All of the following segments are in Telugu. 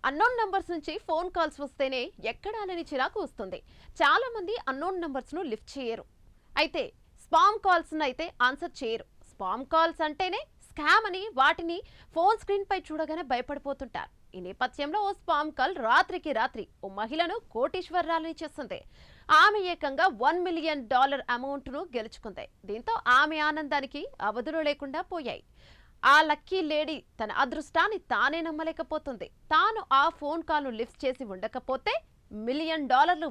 అన్నోన్ నంబర్స్ నుంచి ఫోన్ కాల్స్ వస్తేనే ఎక్కడాలని చిరాకు వస్తుంది. చాలా మంది అన్నోన్ నంబర్స్ ను లిఫ్ట్ చేయరు. అయితే స్పామ్ కాల్స్ అయితే ఆన్సర్ చేయరు. స్పామ్ కాల్స్ అంటేనే స్కామ్ అని వాటిని ఫోన్ స్క్రీన్ పై చూడగానే భయపడిపోతుంటారు. ఈ నేపథ్యంలో ఓ స్పామ్ కాల్ రాత్రికి రాత్రి ఓ మహిళను కోటీశ్వరరాలని చేస్తుంది. ఆమె ఏకంగా $1 మిలియన్ అమౌంట్ ను గెలుచుకుంది. దీంతో ఆమె ఆనందానికి అవధులు లేకుండా పోయాయి. ఆ లక్కీ లేడీ తన అదృష్టాన్ని తానే నమ్మలేకపోతుంది. తాను ఆ ఫోన్ కాల్ను లిఫ్ట్ చేసి ఉండకపోతే $1 మిలియన్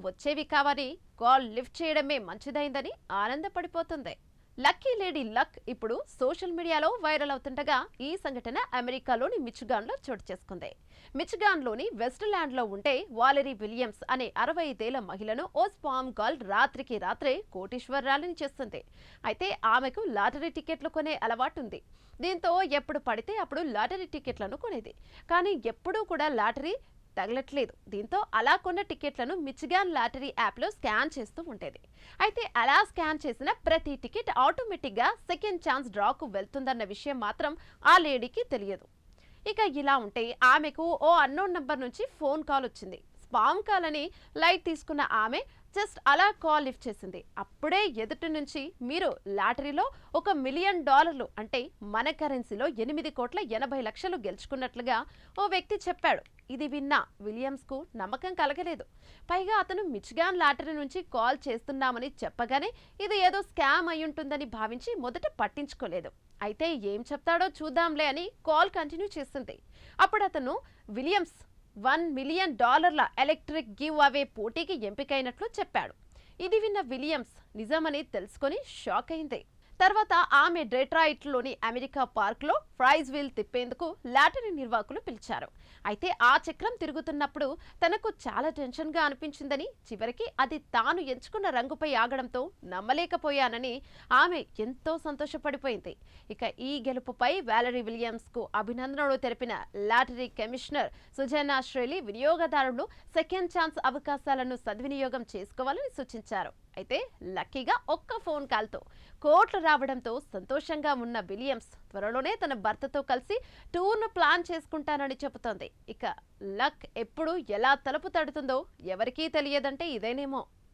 వచ్చేవి కావని కాల్ లిఫ్ట్ చేయడమే మంచిదైందని ఆనందపడిపోతుంది. లక్కీ లేడీ లక్ ఇప్పుడు సోషల్ మీడియాలో వైరల్ అవుతుండగా ఈ సంఘటన అమెరికాలోని మిచిగాన్లో చోటు చేసుకుంది. మిచిగాన్లోని వెస్ట్ ల్యాండ్లో ఉండే వాలరీ విలియమ్స్ అనే 65 ఏళ్ల మహిళను ఓ స్పామ్ కాల్ రాత్రికి రాత్రే కోటీశ్వరరాలిని చేస్తుంది. అయితే ఆమెకు లాటరీ టికెట్లు కొనే అలవాటు ఉంది. దీంతో ఎప్పుడు పడితే అప్పుడు లాటరీ టికెట్లను కొనేది. కానీ ఎప్పుడూ కూడా లాటరీ తగలట్లేదు. దీంతో అలా కొన్న టికెట్లను మిచిగాన్ లాటరీ యాప్లో స్కాన్ చేస్తూ ఉండేది. అయితే అలా స్కాన్ చేసిన ప్రతి టికెట్ ఆటోమేటిక్గా సెకండ్ ఛాన్స్ డ్రాకు వెళ్తుందన్న విషయం మాత్రం ఆ లేడీకి తెలియదు. ఇక ఇలా ఉంటే ఆమెకు ఓ అన్నోన్ నంబర్ నుంచి ఫోన్ కాల్ వచ్చింది. స్పామ్ కాల్ అని లైట్ తీసుకున్న ఆమె జస్ట్ అలా కాల్ లిఫ్ట్ చేసింది. అప్పుడే ఎదుటి నుంచి మీరు లాటరీలో $1 మిలియన్ అంటే మన కరెన్సీలో 8,80,00,000 గెలుచుకున్నట్లుగా ఓ వ్యక్తి చెప్పాడు. ఇది విన్న విలియమ్స్ కు నమ్మకం కలగలేదు. పైగా అతను మిచిగాన్ లాటరీ నుంచి కాల్ చేస్తున్నామని చెప్పగానే ఇది ఏదో స్కామ్ అయ్యుంటుందని భావించి మొదట పట్టించుకోలేదు. అయితే ఏం చెప్తాడో చూద్దాంలే అని కాల్ కంటిన్యూ చేసింది. అప్పుడు అతను Williams $1 million electric give away పోటీకి ఎంపికైనట్లు చెప్పాడు. ఇది విన్న విలియమ్స్ నిజమని తెలుసుకొని షాక్ అయింది. తర్వాత ఆమె డెట్రాయిట్లోని అమెరికా పార్క్లో ప్రైజ్ వీల్ తిప్పేందుకు లాటరీ నిర్వాహకులు పిలిచారు. అయితే ఆ చక్రం తిరుగుతున్నప్పుడు తనకు చాలా టెన్షన్గా అనిపించిందని, చివరికి అది తాను ఎంచుకున్న రంగుపై ఆగడంతో నమ్మలేకపోయానని ఆమె ఎంతో సంతోషపడిపోయింది. ఇక ఈ గెలుపుపై వాలరీ విలియమ్స్కు అభినందనలు తెలిపిన లాటరీ కమిషనర్ సుజనా శ్రేలి వినియోగదారులు సెకండ్ ఛాన్స్ అవకాశాలను సద్వినియోగం చేసుకోవాలని సూచించారు. అయితే లక్కీగా ఒక్క ఫోన్ కాల్తో కోట్లు రావడంతో సంతోషంగా ఉన్న విలియమ్స్ త్వరలోనే తన భర్తతో కలిసి టూర్ను ప్లాన్ చేసుకుంటానని చెబుతోంది. ఇక లక్ ఎప్పుడు ఎలా తలుపు తడుతుందో ఎవరికీ తెలియదంటే ఇదేనేమో.